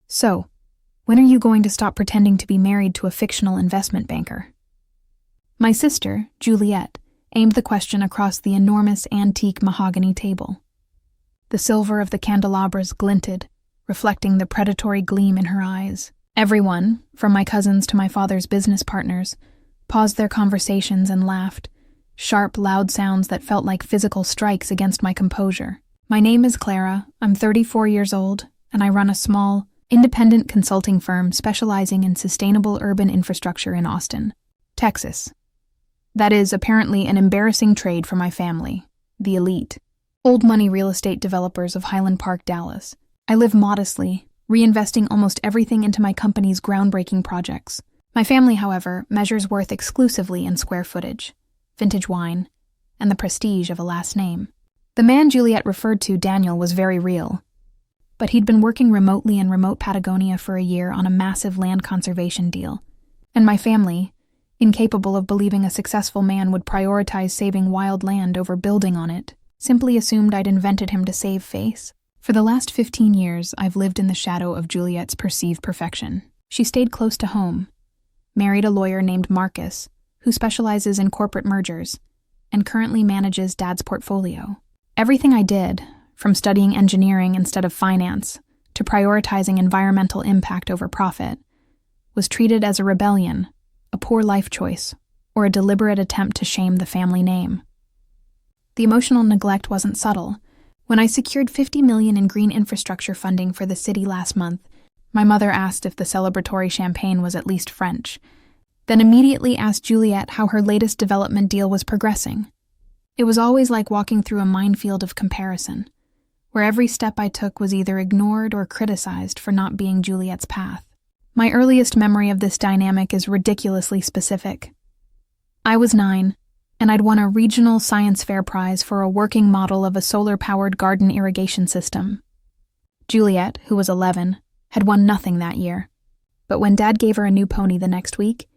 So, when are you going to stop pretending to be married to a fictional investment banker? My sister, Juliet, aimed the question across the enormous antique mahogany table. The silver of the candelabras glinted, reflecting the predatory gleam in her eyes. Everyone, from my cousins to my father's business partners, paused their conversations and laughed, sharp, loud sounds that felt like physical strikes against my composure. My name is Clara, I'm 34 years old, and I run a small, independent consulting firm specializing in sustainable urban infrastructure in Austin, Texas. That is apparently an embarrassing trade for my family, the elite, old money real estate developers of Highland Park, Dallas. I live modestly, reinvesting almost everything into my company's groundbreaking projects. My family, however, measures worth exclusively in square footage, vintage wine, and the prestige of a last name. The man Juliet referred to, Daniel, was very real, but he'd been working remotely in remote Patagonia for a year on a massive land conservation deal, and my family, incapable of believing a successful man would prioritize saving wild land over building on it, simply assumed I'd invented him to save face. For the last 15 years, I've lived in the shadow of Juliet's perceived perfection. She stayed close to home, married a lawyer named Marcus, who specializes in corporate mergers, and currently manages Dad's portfolio. Everything I did, from studying engineering instead of finance to prioritizing environmental impact over profit, was treated as a rebellion, a poor life choice, or a deliberate attempt to shame the family name. The emotional neglect wasn't subtle. When I secured $50 million in green infrastructure funding for the city last month, my mother asked if the celebratory champagne was at least French, then immediately asked Juliet how her latest development deal was progressing. It was always like walking through a minefield of comparison, where every step I took was either ignored or criticized for not being Juliet's path. My earliest memory of this dynamic is ridiculously specific. I was 9, and I'd won a regional science fair prize for a working model of a solar-powered garden irrigation system. Juliet, who was 11, had won nothing that year, but when Dad gave her a new pony the next week,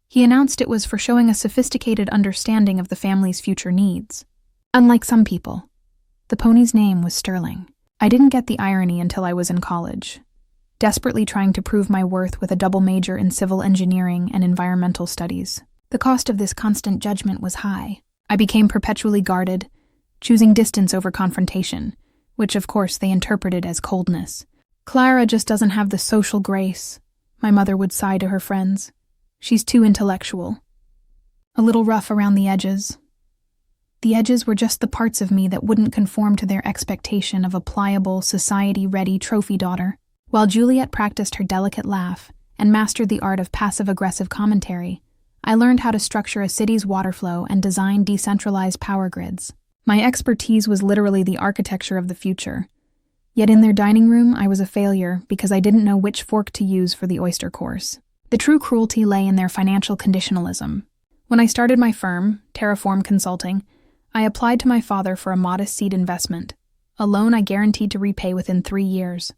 he announced it was for showing a sophisticated understanding of the family's future needs. Unlike some people, the pony's name was Sterling. I didn't get the irony until I was in college, desperately trying to prove my worth with a double major in civil engineering and environmental studies. The cost of this constant judgment was high. I became perpetually guarded, choosing distance over confrontation, which of course they interpreted as coldness. Clara just doesn't have the social grace, my mother would sigh to her friends. She's too intellectual. A little rough around the edges. The edges were just the parts of me that wouldn't conform to their expectation of a pliable, society-ready trophy daughter. While Juliet practiced her delicate laugh and mastered the art of passive-aggressive commentary, I learned how to structure a city's water flow and design decentralized power grids. My expertise was literally the architecture of the future. Yet in their dining room, I was a failure because I didn't know which fork to use for the oyster course. The true cruelty lay in their financial conditionalism. When I started my firm, Terraform Consulting, I applied to my father for a modest seed investment, a loan I guaranteed to repay within 3 years.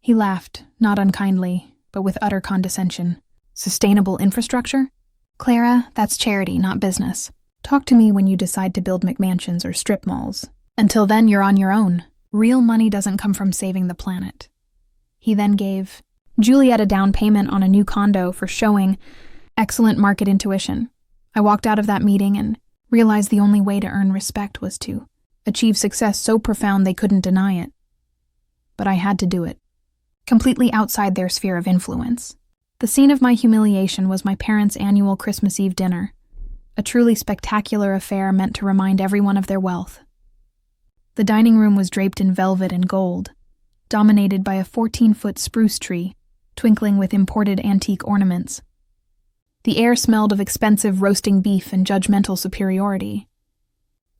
He laughed, not unkindly, but with utter condescension. Sustainable infrastructure? Clara, that's charity, not business. Talk to me when you decide to build McMansions or strip malls. Until then, you're on your own. Real money doesn't come from saving the planet. He then gave Juliet a down payment on a new condo for showing excellent market intuition. I walked out of that meeting and realized the only way to earn respect was to achieve success so profound they couldn't deny it. But I had to do it, completely outside their sphere of influence. The scene of my humiliation was my parents' annual Christmas Eve dinner, a truly spectacular affair meant to remind everyone of their wealth. The dining room was draped in velvet and gold, dominated by a 14-foot spruce tree, twinkling with imported antique ornaments. The air smelled of expensive roasting beef and judgmental superiority.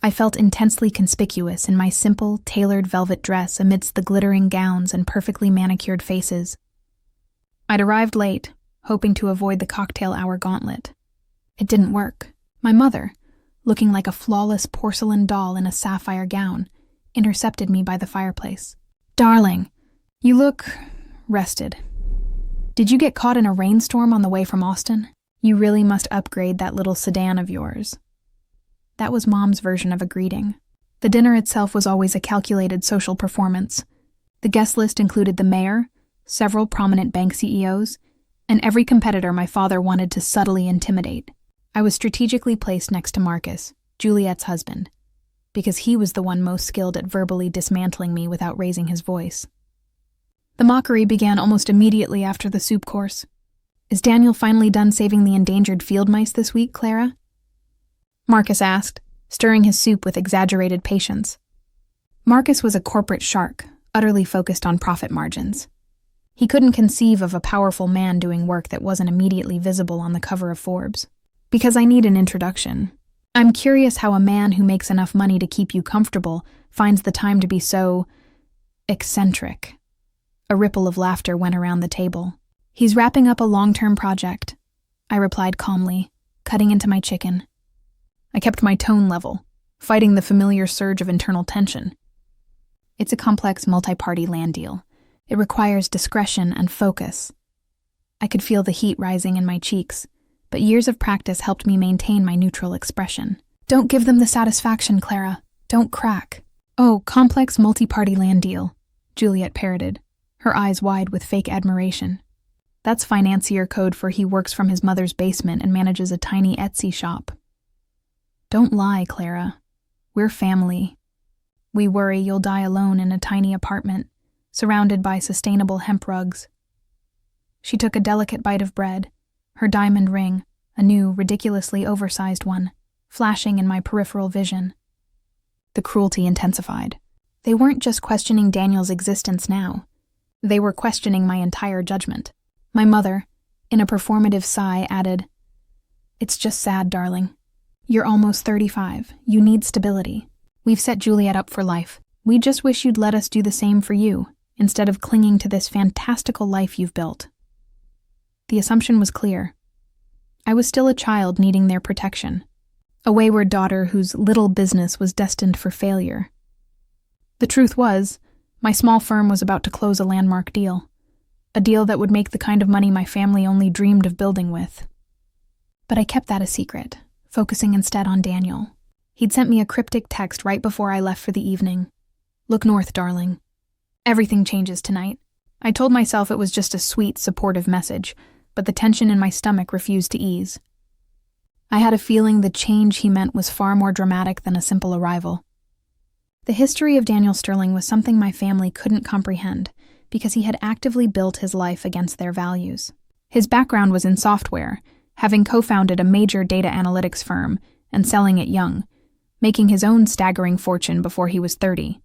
I felt intensely conspicuous in my simple, tailored velvet dress amidst the glittering gowns and perfectly manicured faces. I'd arrived late, hoping to avoid the cocktail hour gauntlet. It didn't work. My mother, looking like a flawless porcelain doll in a sapphire gown, intercepted me by the fireplace. "Darling, you look rested. Did you get caught in a rainstorm on the way from Austin? You really must upgrade that little sedan of yours." That was Mom's version of a greeting. The dinner itself was always a calculated social performance. The guest list included the mayor, several prominent bank CEOs, and every competitor my father wanted to subtly intimidate. I was strategically placed next to Marcus, Juliet's husband, because he was the one most skilled at verbally dismantling me without raising his voice. The mockery began almost immediately after the soup course. "Is Daniel finally done saving the endangered field mice this week, Clara?" Marcus asked, stirring his soup with exaggerated patience. Marcus was a corporate shark, utterly focused on profit margins. He couldn't conceive of a powerful man doing work that wasn't immediately visible on the cover of Forbes. "Because I need an introduction. I'm curious how a man who makes enough money to keep you comfortable finds the time to be so eccentric." A ripple of laughter went around the table. "He's wrapping up a long-term project," I replied calmly, cutting into my chicken. I kept my tone level, fighting the familiar surge of internal tension. "It's a complex multi-party land deal. It requires discretion and focus." I could feel the heat rising in my cheeks, but years of practice helped me maintain my neutral expression. "Don't give them the satisfaction, Clara. Don't crack." "Oh, complex multi-party land deal," Juliet parroted, her eyes wide with fake admiration. "That's financier code for he works from his mother's basement and manages a tiny Etsy shop." "Don't lie, Clara. We're family. We worry you'll die alone in a tiny apartment, surrounded by sustainable hemp rugs." She took a delicate bite of bread, her diamond ring, a new, ridiculously oversized one, flashing in my peripheral vision. The cruelty intensified. They weren't just questioning Daniel's existence now. They were questioning my entire judgment. My mother, in a performative sigh, added, "It's just sad, darling. You're almost 35. You need stability. We've set Juliet up for life. We just wish you'd let us do the same for you, instead of clinging to this fantastical life you've built." The assumption was clear. I was still a child needing their protection, a wayward daughter whose little business was destined for failure. The truth was, my small firm was about to close a landmark deal, a deal that would make the kind of money my family only dreamed of building with. But I kept that a secret, focusing instead on Daniel. He'd sent me a cryptic text right before I left for the evening. "Look north, darling. Everything changes tonight." I told myself it was just a sweet, supportive message, but the tension in my stomach refused to ease. I had a feeling the change he meant was far more dramatic than a simple arrival. The history of Daniel Sterling was something my family couldn't comprehend because he had actively built his life against their values. His background was in software, having co-founded a major data analytics firm and selling it young, making his own staggering fortune before he was 30.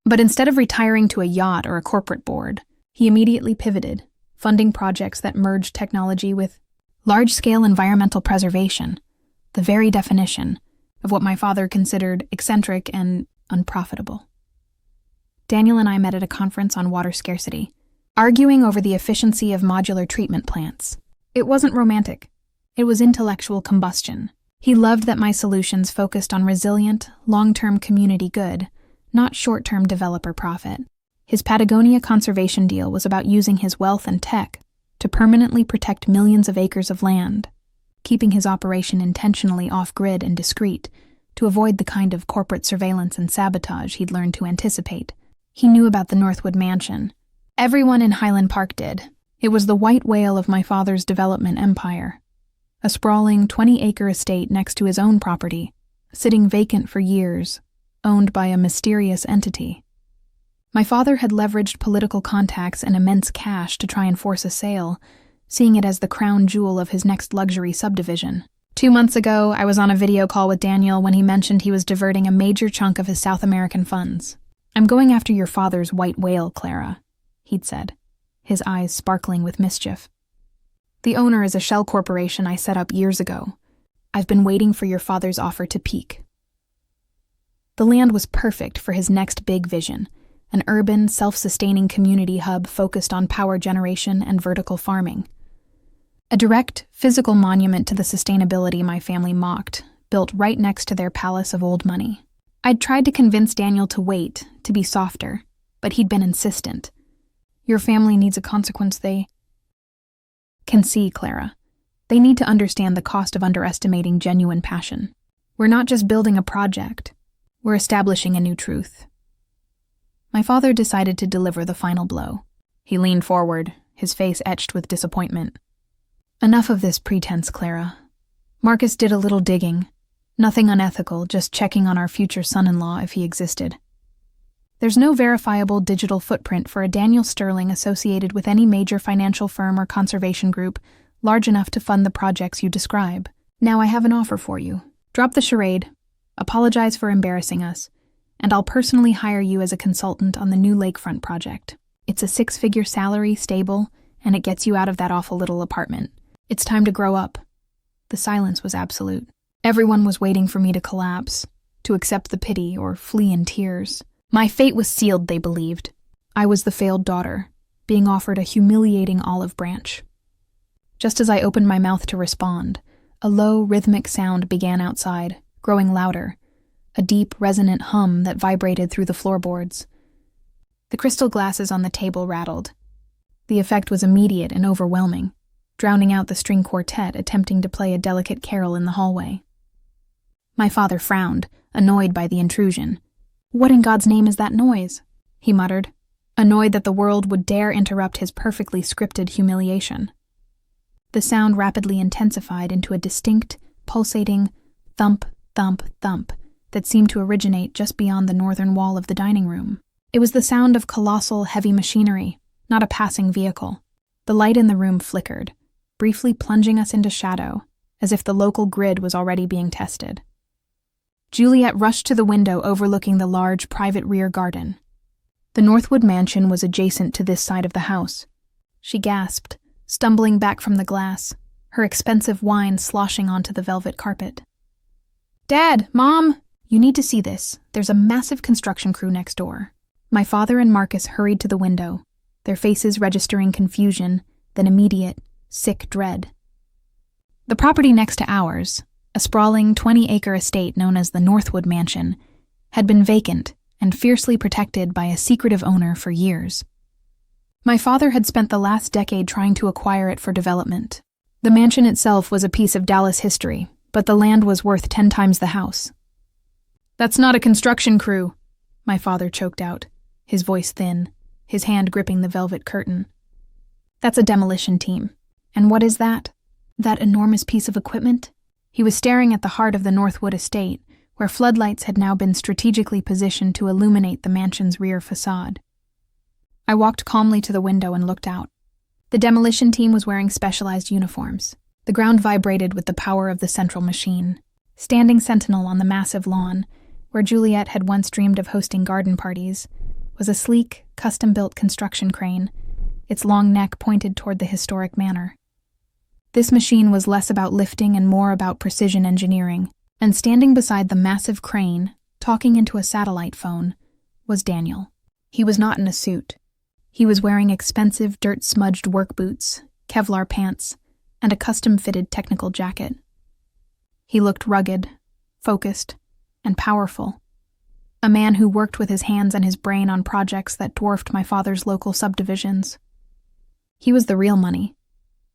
But instead of retiring to a yacht or a corporate board, he immediately pivoted, funding projects that merged technology with large-scale environmental preservation, the very definition of what my father considered eccentric and unprofitable. Daniel and I met at a conference on water scarcity, arguing over the efficiency of modular treatment plants. It wasn't romantic. It was intellectual combustion. He loved that my solutions focused on resilient, long-term community good, not short-term developer profit. His Patagonia conservation deal was about using his wealth and tech to permanently protect millions of acres of land, keeping his operation intentionally off-grid and discreet to avoid the kind of corporate surveillance and sabotage he'd learned to anticipate. He knew about the Northwood Mansion. Everyone in Highland Park did. It was the white whale of my father's development empire, a sprawling 20-acre estate next to his own property, sitting vacant for years, owned by a mysterious entity. My father had leveraged political contacts and immense cash to try and force a sale, seeing it as the crown jewel of his next luxury subdivision. 2 months ago, I was on a video call with Daniel when he mentioned he was diverting a major chunk of his South American funds. "I'm going after your father's white whale, Clara," he'd said, his eyes sparkling with mischief. "The owner is a shell corporation I set up years ago. I've been waiting for your father's offer to peak." The land was perfect for his next big vision, an urban, self-sustaining community hub focused on power generation and vertical farming. A direct, physical monument to the sustainability my family mocked, built right next to their palace of old money. I'd tried to convince Daniel to wait, to be softer, but he'd been insistent. "Your family needs a consequence they can see, Clara. They need to understand the cost of underestimating genuine passion. We're not just building a project, we're establishing a new truth." My father decided to deliver the final blow. He leaned forward, his face etched with disappointment. Enough of this pretense, Clara. Marcus did a little digging. Nothing unethical, just checking on our future son-in-law if he existed. There's no verifiable digital footprint for a Daniel Sterling associated with any major financial firm or conservation group large enough to fund the projects you describe. Now I have an offer for you. Drop the charade, apologize for embarrassing us, and I'll personally hire you as a consultant on the new lakefront project. It's a 6-figure salary, stable, and it gets you out of that awful little apartment. It's time to grow up. The silence was absolute. Everyone was waiting for me to collapse, to accept the pity or flee in tears. My fate was sealed, they believed. I was the failed daughter, being offered a humiliating olive branch. Just as I opened my mouth to respond, a low, rhythmic sound began outside, growing louder, a deep, resonant hum that vibrated through the floorboards. The crystal glasses on the table rattled. The effect was immediate and overwhelming, drowning out the string quartet attempting to play a delicate carol in the hallway. My father frowned, annoyed by the intrusion. "What in God's name is that noise?" he muttered, annoyed that the world would dare interrupt his perfectly scripted humiliation. The sound rapidly intensified into a distinct, pulsating thump, thump, thump that seemed to originate just beyond the northern wall of the dining room. It was the sound of colossal, heavy machinery, not a passing vehicle. The light in the room flickered, briefly plunging us into shadow, as if the local grid was already being tested. Juliet rushed to the window overlooking the large private rear garden. The Northwood mansion was adjacent to this side of the house. She gasped, stumbling back from the glass, her expensive wine sloshing onto the velvet carpet. "Dad! Mom! You need to see this. There's a massive construction crew next door." My father and Marcus hurried to the window, their faces registering confusion, then immediate, sick dread. The property next to ours, a sprawling 20-acre estate known as the Northwood Mansion, had been vacant and fiercely protected by a secretive owner for years. My father had spent the last decade trying to acquire it for development. The mansion itself was a piece of Dallas history, but the land was worth 10 times the house. "That's not a construction crew," my father choked out, his voice thin, his hand gripping the velvet curtain. "That's a demolition team. And what is that? That enormous piece of equipment?" He was staring at the heart of the Northwood estate, where floodlights had now been strategically positioned to illuminate the mansion's rear facade. I walked calmly to the window and looked out. The demolition team was wearing specialized uniforms. The ground vibrated with the power of the central machine. Standing sentinel on the massive lawn, where Juliet had once dreamed of hosting garden parties, was a sleek, custom-built construction crane, its long neck pointed toward the historic manor. This machine was less about lifting and more about precision engineering, and standing beside the massive crane, talking into a satellite phone, was Daniel. He was not in a suit. He was wearing expensive, dirt-smudged work boots, Kevlar pants, and a custom-fitted technical jacket. He looked rugged, focused, and powerful. A man who worked with his hands and his brain on projects that dwarfed my father's local subdivisions. He was the real money,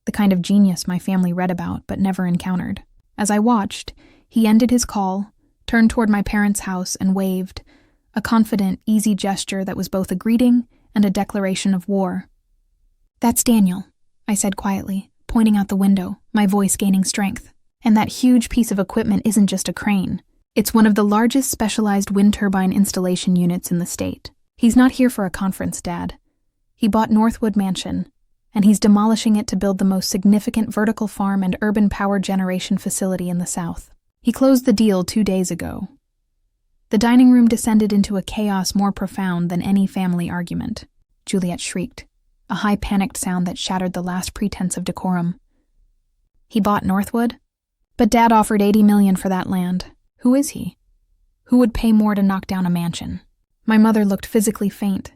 the kind of genius my family read about but never encountered. As I watched, he ended his call, turned toward my parents' house, and waved, a confident, easy gesture that was both a greeting and a declaration of war. "That's Daniel," I said quietly, pointing out the window, my voice gaining strength. "And that huge piece of equipment isn't just a crane. It's one of the largest specialized wind turbine installation units in the state. He's not here for a conference, Dad. He bought Northwood Mansion, and he's demolishing it to build the most significant vertical farm and urban power generation facility in the South. He closed the deal 2 days ago." The dining room descended into a chaos more profound than any family argument. Juliet shrieked, a high panicked sound that shattered the last pretense of decorum. "He bought Northwood? But Dad offered $80 million for that land. Who is he? Who would pay more to knock down a mansion?" My mother looked physically faint,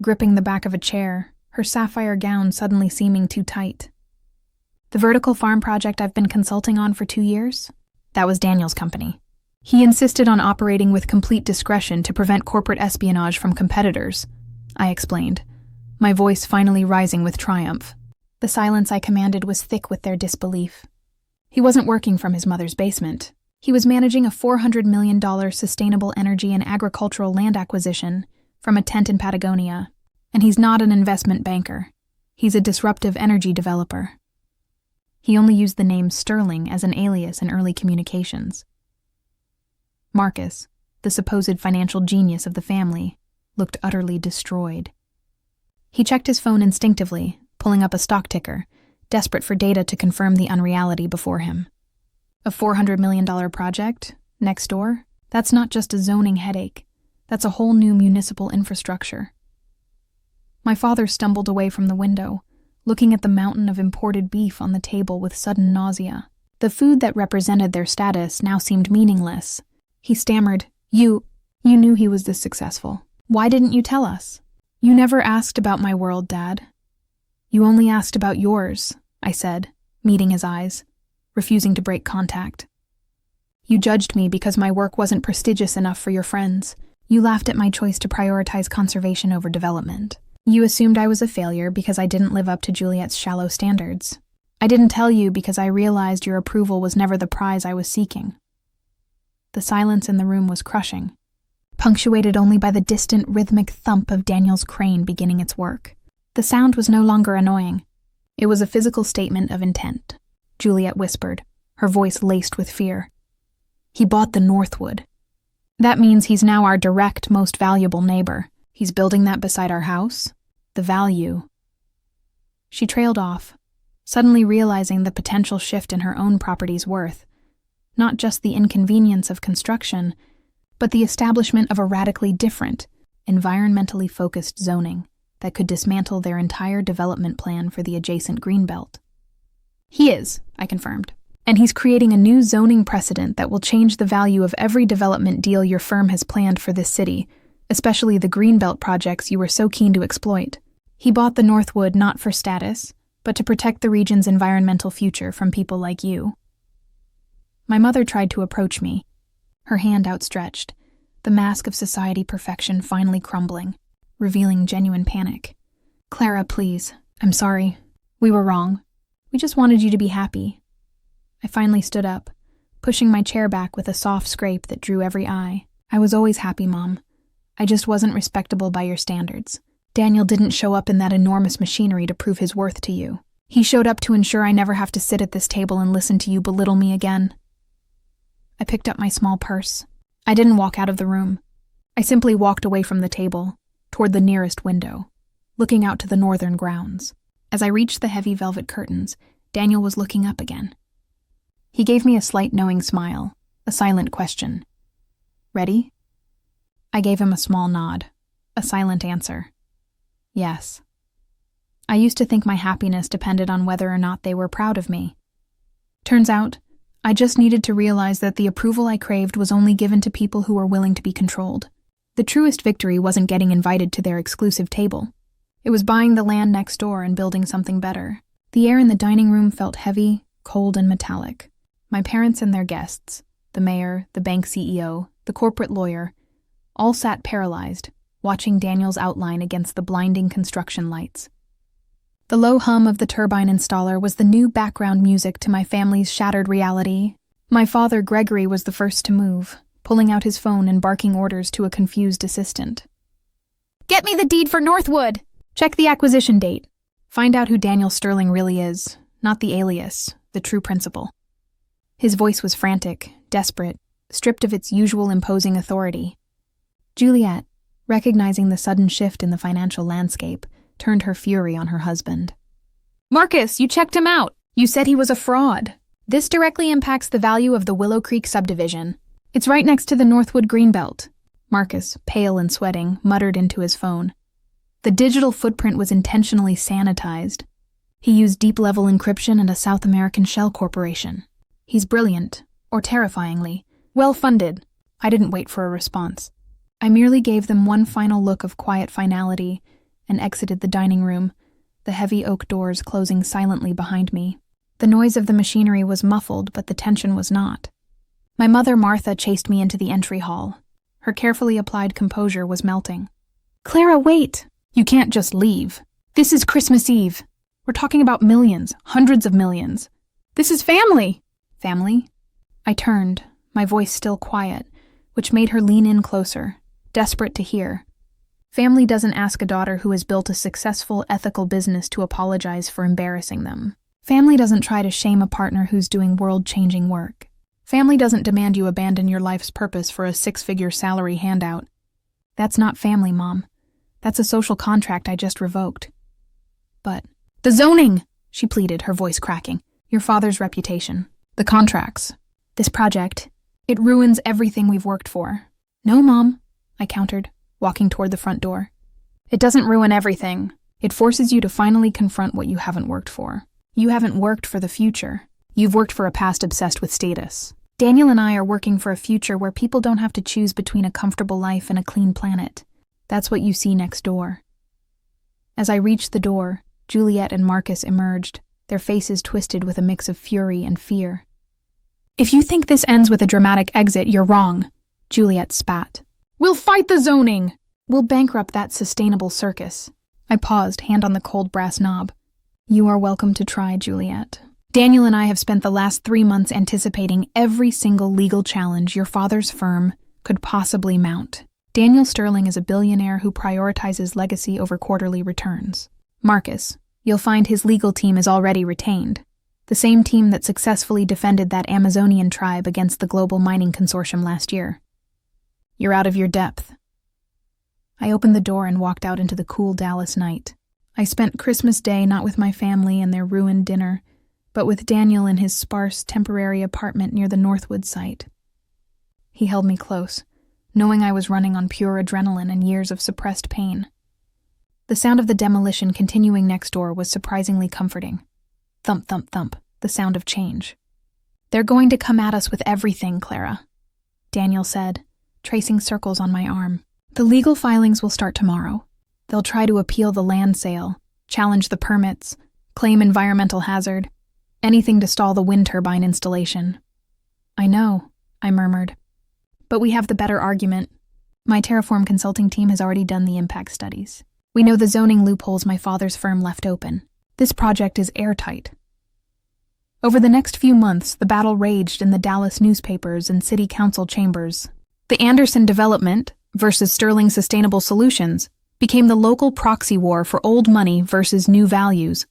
gripping the back of a chair, her sapphire gown suddenly seeming too tight. "The vertical farm project I've been consulting on for 2 years? That was Daniel's company. He insisted on operating with complete discretion to prevent corporate espionage from competitors," I explained, my voice finally rising with triumph. The silence I commanded was thick with their disbelief. He wasn't working from his mother's basement. He was managing a $400 million sustainable energy and agricultural land acquisition from a tent in Patagonia. And he's not an investment banker. He's a disruptive energy developer. He only used the name Sterling as an alias in early communications. Marcus, the supposed financial genius of the family, looked utterly destroyed. He checked his phone instinctively, pulling up a stock ticker, desperate for data to confirm the unreality before him. A $400 million project? Next door? That's not just a zoning headache. That's a whole new municipal infrastructure. My father stumbled away from the window, looking at the mountain of imported beef on the table with sudden nausea. The food that represented their status now seemed meaningless. He stammered, You knew he was this successful. Why didn't you tell us? You never asked about my world, Dad. You only asked about yours, I said, meeting his eyes, refusing to break contact. You judged me because my work wasn't prestigious enough for your friends. You laughed at my choice to prioritize conservation over development. You assumed I was a failure because I didn't live up to Juliet's shallow standards. I didn't tell you because I realized your approval was never the prize I was seeking. The silence in the room was crushing, punctuated only by the distant rhythmic thump of Daniel's crane beginning its work. The sound was no longer annoying. It was a physical statement of intent. Juliet whispered, her voice laced with fear. He bought the Northwood. That means he's now our direct, most valuable neighbor. He's building that beside our house. The value. She trailed off, suddenly realizing the potential shift in her own property's worth. Not just the inconvenience of construction, but the establishment of a radically different, environmentally focused zoning that could dismantle their entire development plan for the adjacent greenbelt. He is, I confirmed, and he's creating a new zoning precedent that will change the value of every development deal your firm has planned for this city, especially the greenbelt projects you were so keen to exploit. He bought the Northwood not for status, but to protect the region's environmental future from people like you. My mother tried to approach me, her hand outstretched, the mask of society perfection finally crumbling, revealing genuine panic. Clara, please. I'm sorry. We were wrong. We just wanted you to be happy. I finally stood up, pushing my chair back with a soft scrape that drew every eye. I was always happy, Mom. I just wasn't respectable by your standards. Daniel didn't show up in that enormous machinery to prove his worth to you. He showed up to ensure I never have to sit at this table and listen to you belittle me again. I picked up my small purse. I didn't walk out of the room. I simply walked away from the table, toward the nearest window, looking out to the northern grounds. As I reached the heavy velvet curtains, Daniel was looking up again. He gave me a slight knowing smile, a silent question. Ready? I gave him a small nod, a silent answer. Yes. I used to think my happiness depended on whether or not they were proud of me. Turns out, I just needed to realize that the approval I craved was only given to people who were willing to be controlled. The truest victory wasn't getting invited to their exclusive table. It was buying the land next door and building something better. The air in the dining room felt heavy, cold, and metallic. My parents and their guests, the mayor, the bank CEO, the corporate lawyer, all sat paralyzed, watching Daniel's outline against the blinding construction lights. The low hum of the turbine installer was the new background music to my family's shattered reality. My father, Gregory, was the first to move, pulling out his phone and barking orders to a confused assistant. Get me the deed for Northwood! Check the acquisition date. Find out who Daniel Sterling really is, not the alias, the true principal. His voice was frantic, desperate, stripped of its usual imposing authority. Juliet, recognizing the sudden shift in the financial landscape, turned her fury on her husband. Marcus, you checked him out. You said he was a fraud. This directly impacts the value of the Willow Creek subdivision. It's right next to the Northwood Greenbelt. Marcus, pale and sweating, muttered into his phone. The digital footprint was intentionally sanitized. He used deep-level encryption and a South American shell corporation. He's brilliant, or terrifyingly, well-funded. I didn't wait for a response. I merely gave them one final look of quiet finality and exited the dining room, the heavy oak doors closing silently behind me. The noise of the machinery was muffled, but the tension was not. My mother, Martha, chased me into the entry hall. Her carefully applied composure was melting. Clara, wait! You can't just leave. This is Christmas Eve. We're talking about millions, hundreds of millions. This is family! Family? I turned, my voice still quiet, which made her lean in closer, desperate to hear. Family doesn't ask a daughter who has built a successful, ethical business to apologize for embarrassing them. Family doesn't try to shame a partner who's doing world-changing work. Family doesn't demand you abandon your life's purpose for a six-figure salary handout. That's not family, Mom. That's a social contract I just revoked. But, the zoning, she pleaded, her voice cracking. Your father's reputation. The contracts. This project. It ruins everything we've worked for. No, Mom, I countered, walking toward the front door. It doesn't ruin everything. It forces you to finally confront what you haven't worked for. You haven't worked for the future. You've worked for a past obsessed with status. Daniel and I are working for a future where people don't have to choose between a comfortable life and a clean planet. That's what you see next door. As I reached the door, Juliet and Marcus emerged, their faces twisted with a mix of fury and fear. If you think this ends with a dramatic exit, you're wrong, Juliet spat. We'll fight the zoning! We'll bankrupt that sustainable circus. I paused, hand on the cold brass knob. You are welcome to try, Juliet. Daniel and I have spent the last 3 months anticipating every single legal challenge your father's firm could possibly mount. Daniel Sterling is a billionaire who prioritizes legacy over quarterly returns. Marcus, you'll find his legal team is already retained. The same team that successfully defended that Amazonian tribe against the global mining consortium last year. You're out of your depth. I opened the door and walked out into the cool Dallas night. I spent Christmas Day not with my family and their ruined dinner, but with Daniel in his sparse, temporary apartment near the Northwood site. He held me close, knowing I was running on pure adrenaline and years of suppressed pain. The sound of the demolition continuing next door was surprisingly comforting. Thump, thump, thump, the sound of change. They're going to come at us with everything, Clara, Daniel said, tracing circles on my arm. The legal filings will start tomorrow. They'll try to appeal the land sale, challenge the permits, claim environmental hazard, anything to stall the wind turbine installation. I know, I murmured. But we have the better argument. My Terraform consulting team has already done the impact studies. We know the zoning loopholes my father's firm left open. This project is airtight. Over the next few months, the battle raged in the Dallas newspapers and city council chambers. The Anderson Development versus Sterling Sustainable Solutions became the local proxy war for old money versus new values.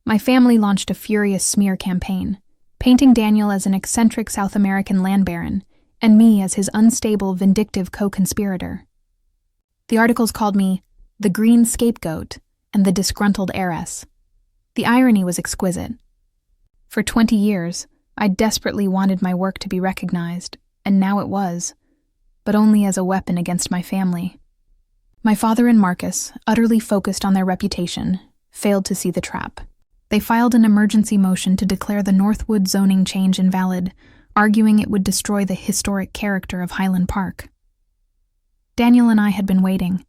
My family launched a furious smear campaign, painting Daniel as an eccentric South American land baron, and me as his unstable, vindictive co-conspirator. The articles called me the green scapegoat and the disgruntled heiress. The irony was exquisite. For 20 years, I desperately wanted my work to be recognized, and now it was, but only as a weapon against my family. My father and Marcus, utterly focused on their reputation, failed to see the trap. They filed an emergency motion to declare the Northwood zoning change invalid, arguing it would destroy the historic character of Highland Park. Daniel and I had been waiting.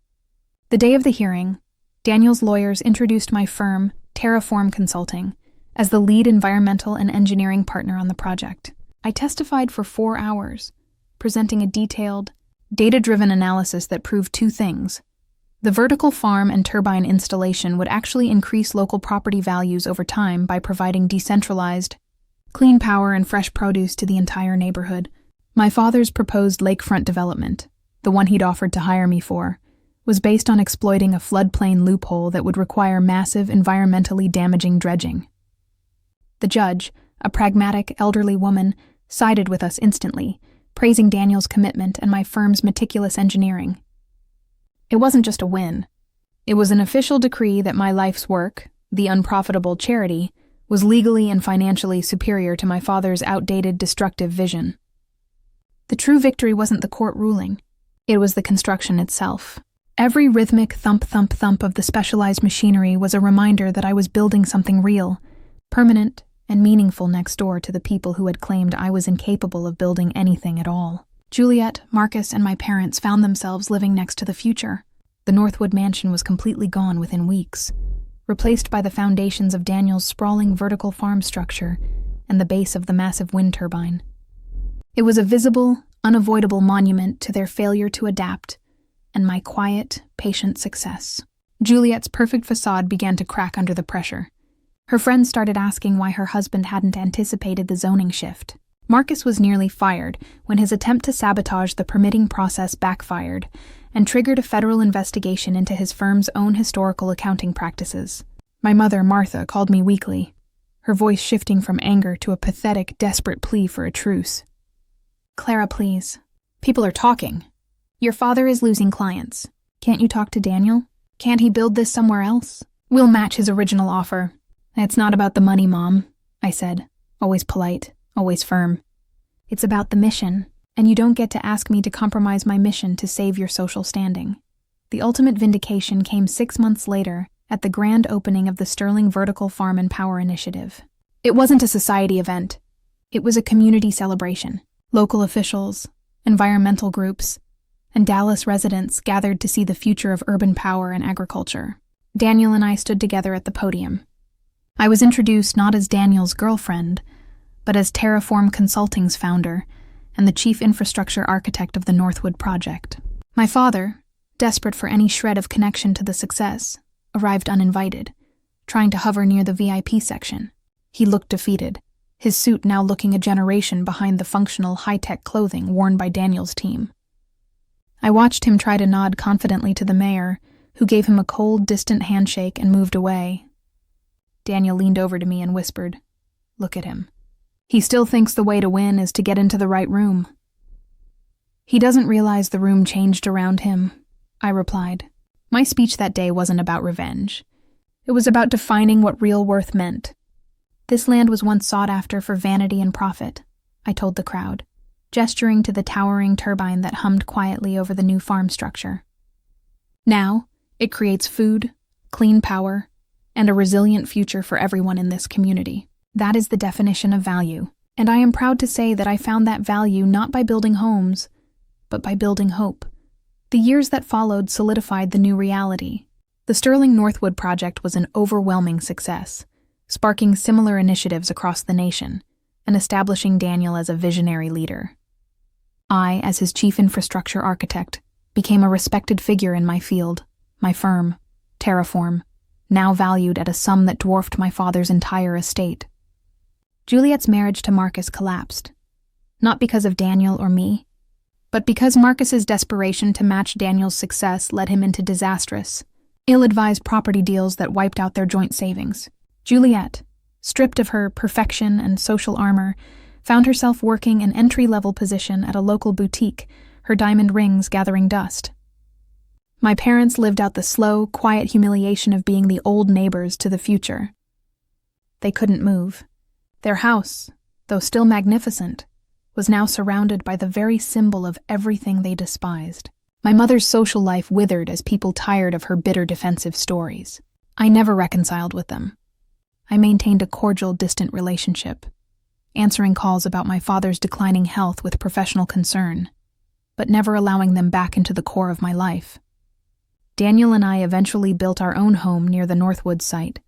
The day of the hearing, Daniel's lawyers introduced my firm, Terraform Consulting, as the lead environmental and engineering partner on the project. I testified for 4 hours, presenting a detailed, data-driven analysis that proved 2 things. The vertical farm and turbine installation would actually increase local property values over time by providing decentralized, clean power and fresh produce to the entire neighborhood. My father's proposed lakefront development, the one he'd offered to hire me for, was based on exploiting a floodplain loophole that would require massive environmentally damaging dredging. The judge, a pragmatic, elderly woman, sided with us instantly, praising Daniel's commitment and my firm's meticulous engineering. It wasn't just a win. It was an official decree that my life's work, the unprofitable charity, was legally and financially superior to my father's outdated, destructive vision. The true victory wasn't the court ruling. It was the construction itself. Every rhythmic thump-thump-thump of the specialized machinery was a reminder that I was building something real, permanent, and meaningful next door to the people who had claimed I was incapable of building anything at all. Juliet, Marcus, and my parents found themselves living next to the future. The Northwood mansion was completely gone within weeks, replaced by the foundations of Daniel's sprawling vertical farm structure and the base of the massive wind turbine. It was a visible, unavoidable monument to their failure to adapt and my quiet, patient success. Juliet's perfect facade began to crack under the pressure. Her friends started asking why her husband hadn't anticipated the zoning shift. Marcus was nearly fired when his attempt to sabotage the permitting process backfired and triggered a federal investigation into his firm's own historical accounting practices. My mother, Martha, called me weakly, her voice shifting from anger to a pathetic, desperate plea for a truce. "Clara, please. People are talking. Your father is losing clients. Can't you talk to Daniel? Can't he build this somewhere else? We'll match his original offer." "It's not about the money, Mom," I said, always polite, always firm. "It's about the mission, and you don't get to ask me to compromise my mission to save your social standing." The ultimate vindication came 6 months later at the grand opening of the Sterling Vertical Farm and Power Initiative. It wasn't a society event. It was a community celebration. Local officials, environmental groups, and Dallas residents gathered to see the future of urban power and agriculture. Daniel and I stood together at the podium. I was introduced not as Daniel's girlfriend, but as Terraform Consulting's founder and the chief infrastructure architect of the Northwood project. My father, desperate for any shred of connection to the success, arrived uninvited, trying to hover near the VIP section. He looked defeated, his suit now looking a generation behind the functional high-tech clothing worn by Daniel's team. I watched him try to nod confidently to the mayor, who gave him a cold, distant handshake and moved away. Daniel leaned over to me and whispered, "Look at him. He still thinks the way to win is to get into the right room." "He doesn't realize the room changed around him," I replied. My speech that day wasn't about revenge. It was about defining what real worth meant. "This land was once sought after for vanity and profit," I told the crowd, gesturing to the towering turbine that hummed quietly over the new farm structure. "Now, it creates food, clean power, and a resilient future for everyone in this community. That is the definition of value, and I am proud to say that I found that value not by building homes, but by building hope." The years that followed solidified the new reality. The Sterling Northwood project was an overwhelming success, sparking similar initiatives across the nation and establishing Daniel as a visionary leader. I, as his chief infrastructure architect, became a respected figure in my field, my firm, Terraform, now valued at a sum that dwarfed my father's entire estate. Juliet's marriage to Marcus collapsed, not because of Daniel or me, but because Marcus's desperation to match Daniel's success led him into disastrous, ill-advised property deals that wiped out their joint savings. Juliet, stripped of her perfection and social armor, found herself working an entry-level position at a local boutique, her diamond rings gathering dust. My parents lived out the slow, quiet humiliation of being the old neighbors to the future. They couldn't move. Their house, though still magnificent, was now surrounded by the very symbol of everything they despised. My mother's social life withered as people tired of her bitter defensive stories. I never reconciled with them. I maintained a cordial, distant relationship, answering calls about my father's declining health with professional concern, but never allowing them back into the core of my life. Daniel and I eventually built our own home near the Northwood site,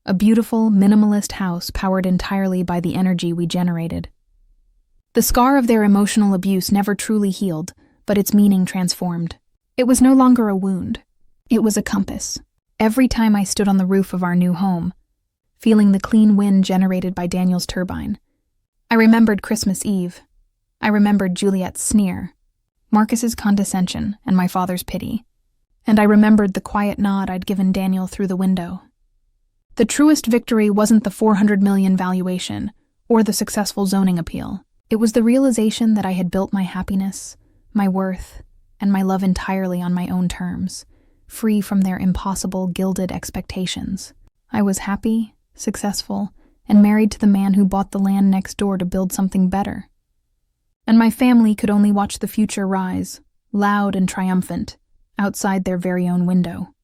a beautiful, minimalist house powered entirely by the energy we generated. The scar of their emotional abuse never truly healed, but its meaning transformed. It was no longer a wound. It was a compass. Every time I stood on the roof of our new home, feeling the clean wind generated by Daniel's turbine, I remembered Christmas Eve. I remembered Juliet's sneer, Marcus's condescension, and my father's pity. And I remembered the quiet nod I'd given Daniel through the window. The truest victory wasn't the $400 million valuation or the successful zoning appeal. It was the realization that I had built my happiness, my worth, and my love entirely on my own terms, free from their impossible, gilded expectations. I was happy, successful, and married to the man who bought the land next door to build something better. And my family could only watch the future rise, loud and triumphant, outside their very own window.